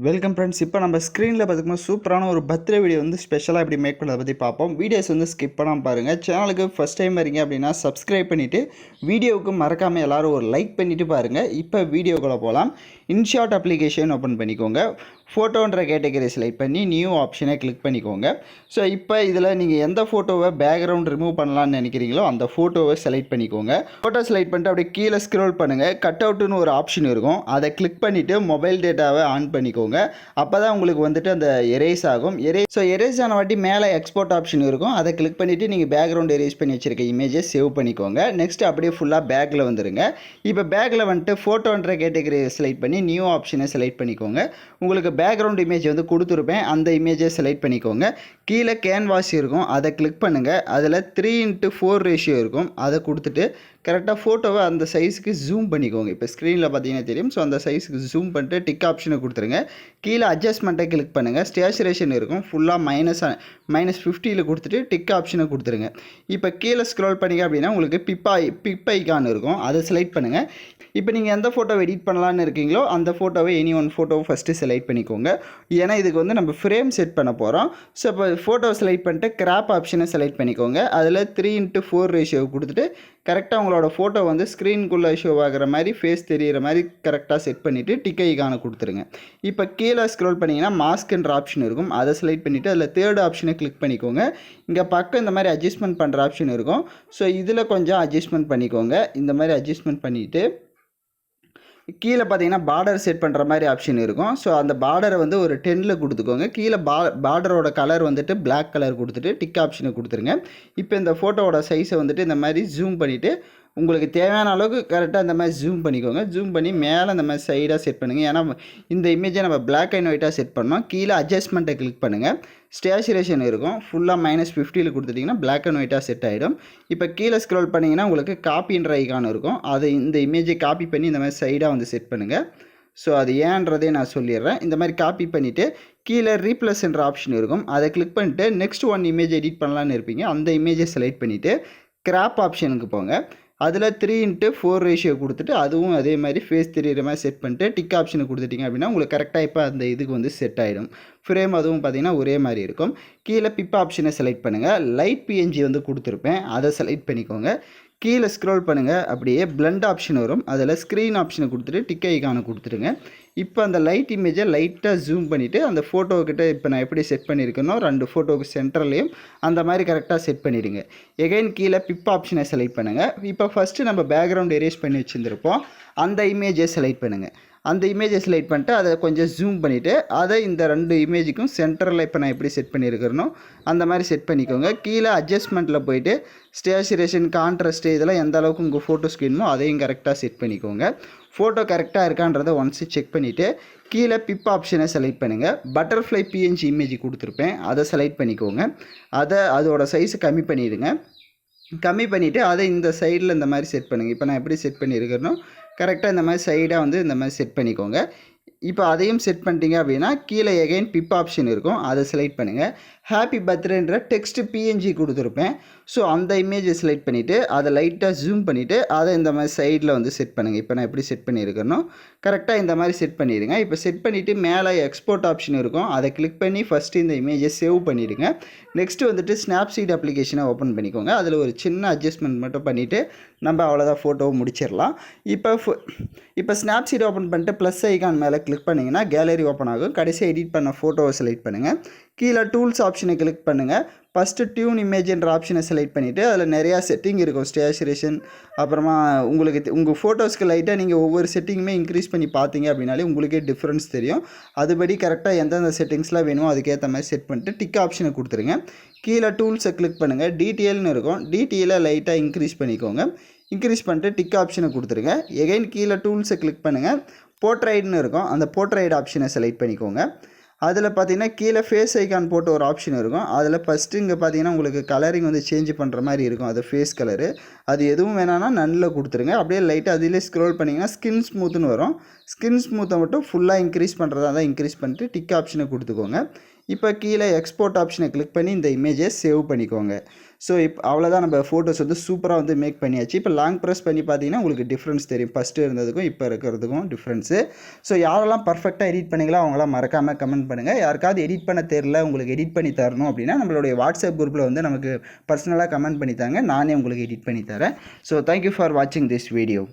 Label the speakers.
Speaker 1: Welcome friends. இப்போ நம்ம ஸ்க்ரீனில் பார்த்துக்கும்போது சூப்பரான ஒரு பர்த்டே வீடியோ வந்து ஸ்பெஷலாக எப்படி மேக் பண்ணதை பற்றி பார்ப்போம். வீடியோஸ் வந்து ஸ்கிப் பண்ணாமல் பாருங்கள். சேனலுக்கு ஃபஸ்ட் டைம் வரீங்க அப்படின்னா சப்ஸ்கிரைப் பண்ணிவிட்டு வீடியோவுக்கு மறக்காமல் எல்லோரும் ஒரு லைக் பண்ணிவிட்டு பாருங்கள். இப்போ வீடியோக்குள்ளே போகலாம். இன்ஷாட் அப்ளிகேஷன் ஓப்பன் பண்ணிக்கோங்க. ஃபோட்டோன்ற கேட்டகரி செலக்ட் பண்ணி நியூ ஆப்ஷனை கிளிக் பண்ணிக்கோங்க. ஸோ இப்போ இதில் நீங்கள் எந்த ஃபோட்டோவை பேக்ரவுண்ட் ரிமூவ் பண்ணலான்னு நினைக்கிறீங்களோ அந்த ஃபோட்டோவை செலக்ட் பண்ணிக்கோங்க. ஃபோட்டோ செலக்ட் பண்ணிட்டு அப்படியே கீழே ஸ்க்ரோல் பண்ணுங்கள். கட் அவுட்டுன்னு ஒரு ஆப்ஷன் இருக்கும். அதை கிளிக் பண்ணிவிட்டு மொபைல் டேட்டாவை ஆன் பண்ணிக்கோங்க. அப்போ தான் உங்களுக்கு வந்துட்டு அந்த எரேஸ் ஆகும். எரேஸ் ஆன வாட்டி மேலே எக்ஸ்போர்ட் ஆப்ஷன் இருக்கும். அதை கிளிக் பண்ணிவிட்டு நீங்கள் பேக்ரவுண்ட் எரேஸ் பண்ணி வச்சுருக்க இமேஜை சேவ் பண்ணிக்கோங்க. நெக்ஸ்ட் அப்படியே ஃபுல்லாக பேக்கில் வந்துடுங்க. இப்போ பேக்கில் வந்துட்டு ஃபோட்டோன்ற கேட்டகரி செலக்ட் பண்ணி நியூ ஆப்ஷனை செலக்ட் பண்ணிக்கோங்க. உங்களுக்கு பேக்ரவுண்ட் இமேஜ் வந்து கொடுத்துருப்பேன். அந்த இமேஜை செலக்ட் பண்ணிக்கோங்க. கீழே கேன்வாஸ் இருக்கும். அதை கிளிக் பண்ணுங்கள். அதில் 3:4 ரேஷியோ இருக்கும். அதை கொடுத்துட்டு கரெக்டாக ஃபோட்டோவை அந்த சைஸுக்கு ஜூம் பண்ணிக்கோங்க. இப்போ ஸ்க்ரீனில் பார்த்தீங்கன்னா தெரியும். ஸோ அந்த சைஸுக்கு ஜூம் பண்ணிட்டு டிக் ஆப்ஷனை கொடுத்துருங்க. கீழே அட்ஜஸ்ட்மெண்ட்டை கிளிக் பண்ணுங்கள். ஸ்டேச்சுரேஷன் இருக்கும். ஃபுல்லாக -50 கொடுத்துட்டு டிக் ஆப்ஷனை கொடுத்துருங்க. இப்போ கீழே ஸ்க்ரோல் பண்ணிங்க அப்படின்னா உங்களுக்கு பிப் ஐகான் இருக்கும். அதை செலக்ட் பண்ணுங்கள். இப்போ நீங்கள் எந்த ஃபோட்டோவை எடிட் பண்ணலான்னு இருக்கீங்களோ அந்த ஃபோட்டோவை எனி ஒன் ஃபோட்டோவை ஃபஸ்ட்டு செலக்ட் பண்ணிக்கோங்க. ஏன்னா இதுக்கு வந்து நம்ம ஃப்ரேம் செட் பண்ண போகிறோம். ஸோ இப்போ ஃபோட்டோவை செலக்ட் பண்ணிட்டு கிராப் ஆப்ஷனை செலக்ட் பண்ணிக்கோங்க. அதில் 3:4 ரேஷியோ கொடுத்துட்டு கரெக்டாக உங்களோட ஃபோட்டோ வந்து ஸ்க்ரீனுக்குள்ளே ஷோ ஆகிற மாதிரி ஃபேஸ் தெரிகிற மாதிரி கரெக்டாக செட் பண்ணிவிட்டு டிக் ஐகானை கொடுத்துருங்க. இப்போ கீழே ஸ்க்ரோல் பண்ணிங்கன்னா மாஸ்க்ன்ற ஆப்ஷன் இருக்கும். அதை செலக்ட் பண்ணிவிட்டு அதில் 3rd ஆப்ஷனை கிளிக் பண்ணிக்கோங்க. இங்கே பக்கம் இந்த மாதிரி அட்ஜஸ்ட்மெண்ட் பண்ணுற ஆப்ஷன் இருக்கும். ஸோ இதில் கொஞ்சம் அட்ஜஸ்ட்மெண்ட் பண்ணிக்கோங்க. இந்த மாதிரி அட்ஜஸ்ட்மெண்ட் பண்ணிவிட்டு கீழே பார்த்தீங்கன்னா பார்டர் செட் பண்ணுற மாதிரி ஆப்ஷன் இருக்கும். ஸோ அந்த பார்டரை வந்து ஒரு 10ல் கொடுத்துக்கோங்க. கீழே பார்டரோட கலர் வந்துட்டு பிளாக் கலர் கொடுத்துட்டு டிக் ஆப்ஷனை கொடுத்துருங்க. இப்போ இந்த ஃபோட்டோவோட சைஸை வந்துட்டு இந்த மாதிரி ஜூம் பண்ணிவிட்டு உங்களுக்கு தேவையான அளவுக்கு கரெக்டாக இந்த மாதிரி ஜூம் பண்ணிக்கோங்க. ஜூம் பண்ணி மேலே இந்த மாதிரி சைடாக செட் பண்ணுங்கள். ஏன்னா இந்த இமேஜை நம்ம பிளாக் அண்ட் ஒயிட்டாக செட் பண்ணோம். கீழே அட்ஜஸ்ட்மெண்ட்டை கிளிக் பண்ணுங்கள். ஸ்டேச்சுரேஷன் இருக்கும். ஃபுல்லாக -50 கொடுத்துட்டிங்கன்னா பிளாக் அண்ட் ஒயிட்டாக செட் ஆகிடும். இப்போ கீழே ஸ்க்ரோல் பண்ணிங்கன்னா உங்களுக்கு காப்பின்ற ஐகான் இருக்கும். அதை இந்த இமேஜை காப்பி பண்ணி இந்த மாதிரி சைடாக வந்து செட் பண்ணுங்கள். ஸோ அது ஏன்றதே நான் சொல்லிடுறேன். இந்த மாதிரி காப்பி பண்ணிவிட்டு கீழே ரீப்ளேஸ்ன்ற ஆப்ஷன் இருக்கும். அதை கிளிக் பண்ணிட்டு நெக்ஸ்ட் ஒன் இமேஜ் எடிட் பண்ணலான்னு இருப்பீங்க. அந்த இமேஜை செலக்ட் பண்ணிவிட்டு கிராப் ஆப்ஷனுக்கு போங்க. அதில் 3:4 ரேஷியோ கொடுத்துட்டு அதுவும் அதே மாதிரி ஃபேஸ் தெரிகிற மாதிரி செட் பண்ணிட்டு டிக் ஆப்ஷனை கொடுத்துட்டிங்க அப்படின்னா உங்களுக்கு கரெக்டாக இப்போ அந்த இதுக்கு வந்து செட் ஆகிடும். ஃப்ரேம் அதுவும் பார்த்திங்கன்னா ஒரே மாதிரி இருக்கும். கீழே பிப் ஆப்ஷனை செலக்ட் பண்ணுங்கள். லைட் பிஎன்ஜி வந்து கொடுத்துருப்பேன். அதை செலக்ட் பண்ணிக்கோங்க. கீழே ஸ்க்ரோல் பண்ணுங்கள். அப்படியே பிளண்ட் ஆப்ஷன் வரும். அதில் ஸ்க்ரீன் ஆப்ஷனை கொடுத்துட்டு டிக் ஐகானை கொடுத்துருங்க. இப்போ அந்த லைட் இமேஜை லைட்டாக ஜூம் பண்ணிவிட்டு அந்த ஃபோட்டோக்கிட்ட இப்போ நான் எப்படி செட் பண்ணியிருக்கேனோ 2 ஃபோட்டோவுக்கு சென்டர்லேயும் அந்த மாதிரி கரெக்டாக செட் பண்ணிவிடுங்க. எகைன் கீழே பிப் ஆப்ஷனை செலக்ட் பண்ணுங்கள். இப்போ ஃபஸ்ட்டு நம்ம பேக்ரவுண்ட் எரேஸ் பண்ணி வச்சுருந்துருப்போம். அந்த இமேஜை செலக்ட் பண்ணுங்கள். அந்த இமேஜை செலக்ட் பண்ணிட்டு அதை கொஞ்சம் ஜூம் பண்ணிவிட்டு அதை இந்த 2 இமேஜுக்கும் சென்டரில் இப்போ நான் எப்படி செட் பண்ணியிருக்கிறனோ அந்த மாதிரி செட் பண்ணிக்கோங்க. கீழே அட்ஜஸ்ட்மெண்ட்டில் போய்ட்டு ஸ்டேச்சுரேஷன் கான்ட்ராஸ்ட் இதெல்லாம் எந்த அளவுக்கு உங்கள் ஃபோட்டோஸ் வேணுமோ அதையும் கரெக்டாக செட் பண்ணிக்கோங்க. ஃபோட்டோ கரெக்டாக இருக்கான்றதை ஒன்ஸு செக் பண்ணிவிட்டு கீழே பிப் ஆப்ஷனை செலக்ட் பண்ணுங்கள். பட்டர்ஃப்ளை பிஎன்ஜி இமேஜ் கொடுத்துருப்பேன். அதை செலக்ட் பண்ணிக்கோங்க. அதோட சைஸை கம்மி பண்ணிவிடுங்க. கம்மி பண்ணிவிட்டு அதை இந்த சைடில் இந்த மாதிரி செட் பண்ணுங்கள். இப்போ நான் எப்படி செட் பண்ணியிருக்கிறேனோ கரெக்டாக இந்த மாதிரி சைடாக வந்து இந்த மாதிரி செட் பண்ணிக்கோங்க. இப்போ அதையும் செட் பண்ணிட்டீங்க அப்படின்னா கீழே எகைன் பிப் ஆப்ஷன் இருக்கும். அதை செலக்ட் பண்ணுங்கள். ஹாப்பி பர்த்டேன்ற டெக்ஸ்ட் பிஎன்ஜி கொடுத்துருப்பேன். ஸோ அந்த இமேஜை செலக்ட் பண்ணிவிட்டு அதை லைட்டாக ஜூம் பண்ணிவிட்டு அதை இந்த மாதிரி சைடில் வந்து செட் பண்ணுங்கள். இப்போ நான் எப்படி செட் பண்ணியிருக்கேனோ கரெக்டாக இந்த மாதிரி செட் பண்ணிடுங்க. இப்போ செட் பண்ணிவிட்டு மேலே எக்ஸ்போர்ட் ஆப்ஷன் இருக்கும். அதை கிளிக் பண்ணி ஃபஸ்ட்டு இந்த இமேஜை சேவ் பண்ணிவிடுங்க. நெக்ஸ்ட்டு வந்துட்டு ஸ்னாப்சீட் அப்ளிகேஷனை ஓப்பன் பண்ணிக்கோங்க. அதில் ஒரு சின்ன அட்ஜஸ்ட்மெண்ட் மட்டும் பண்ணிவிட்டு நம்ம அவ்வளோதான் ஃபோட்டோவை முடிச்சிடலாம். இப்போ ஸ்னாப்சீட் ஓப்பன் பண்ணிட்டு ப்ளஸ் ஐகான் மேலே கிளிக் பண்ணிங்கன்னா கேலரி ஓப்பன் ஆகும். கடைசி எடிட் பண்ண ஃபோட்டோவை செலக்ட் பண்ணுங்கள். கீழே டூல்ஸ் ஆப்ஷனை கிளிக் பண்ணுங்கள். ஃபஸ்ட்டு டியூன் இமேஜ்ன்ற ஆப்ஷனை செலக்ட் பண்ணிவிட்டு அதில் நிறையா செட்டிங் இருக்கும். ஸ்டேச்சுரேஷன் அப்புறமா உங்கள் ஃபோட்டோஸ்க்கு லைட்டாக நீங்கள் ஒவ்வொரு செட்டிங்குமே இன்க்ரீஸ் பண்ணி பார்த்தீங்க அப்படின்னாலே உங்களுக்கே டிஃப்ரென்ஸ் தெரியும். அதுபடி கரெக்டாக எந்தெந்த செட்டிங்ஸ்லாம் வேணுமோ அதுக்கேற்ற மாதிரி செட் பண்ணிட்டு டிக் ஆப்ஷனை கொடுத்துருங்க. கீழே டூல்ஸை கிளிக் பண்ணுங்கள். டிடிஎல்னு இருக்கும். டிடிஎலை லைட்டாக இன்க்ரீஸ் பண்ணிக்கோங்க. இன்க்ரீஸ் பண்ணிட்டு டிக் ஆப்ஷனை கொடுத்துருங்க. எகைன் கீழே டூல்ஸை கிளிக் பண்ணுங்கள். போர்ட்ரைட்னு இருக்கும். அந்த போர்ட்ரைட் ஆப்ஷனை செலக்ட் பண்ணிக்கோங்க. அதில் பார்த்தீங்கன்னா கீழே ஃபேஸ் ஐகான் போட்டு ஒரு ஆப்ஷன் இருக்கும். அதில் ஃபஸ்ட்டு இங்கே பார்த்தீங்கன்னா உங்களுக்கு கலரிங் வந்து சேஞ்ச் பண்ணுற மாதிரி இருக்கும். அது ஃபேஸ் கலரு. அது எதுவும் வேணான்னா நன்னில் கொடுத்துருங்க. அப்படியே லைட்டாக அதிலே ஸ்க்ரோல் பண்ணிங்கன்னா ஸ்கின் ஸ்மூத்துன்னு வரும். ஸ்கின் ஸ்மூத்தை மட்டும் ஃபுல்லாக இன்க்ரீஸ் பண்ணுறதா தான் இன்க்ரீஸ் பண்ணிட்டு டிக் ஆப்ஷனை கொடுத்துக்கோங்க. இப்போ கீழே எக்ஸ்போர்ட் ஆப்ஷனை கிளிக் பண்ணி இந்த இமேஜை சேவ் பண்ணிக்கோங்க. ஸோ அவ்வளோதான், நம்ம ஃபோட்டோஸ் வந்து சூப்பராக வந்து மேக் பண்ணியாச்சு. இப்போ லாங் ப்ரெஸ் பண்ணி பார்த்தீங்கன்னா உங்களுக்கு டிஃப்ரென்ஸ் தெரியும், ஃபஸ்ட்டு இருந்ததுக்கும் இப்போ இருக்கிறதுக்கும் டிஃப்ரென்ஸு. ஸோ யாரெல்லாம் பர்ஃபெக்டாக எடிட் பண்ணிங்களோ அவங்களாம் மறக்காமல் கமெண்ட் பண்ணுங்கள். யாருக்காவது எடிட் பண்ண தெரில, உங்களுக்கு எடிட் பண்ணி தரணும் அப்படின்னா நம்மளுடைய வாட்ஸ்அப் குரூப்பில் வந்து நமக்கு பர்சனலாக கமெண்ட் பண்ணி தாங்க, நானே உங்களுக்கு எடிட் பண்ணி தரேன். ஸோ தேங்க்யூ ஃபார் வாட்சிங் திஸ் வீடியோ.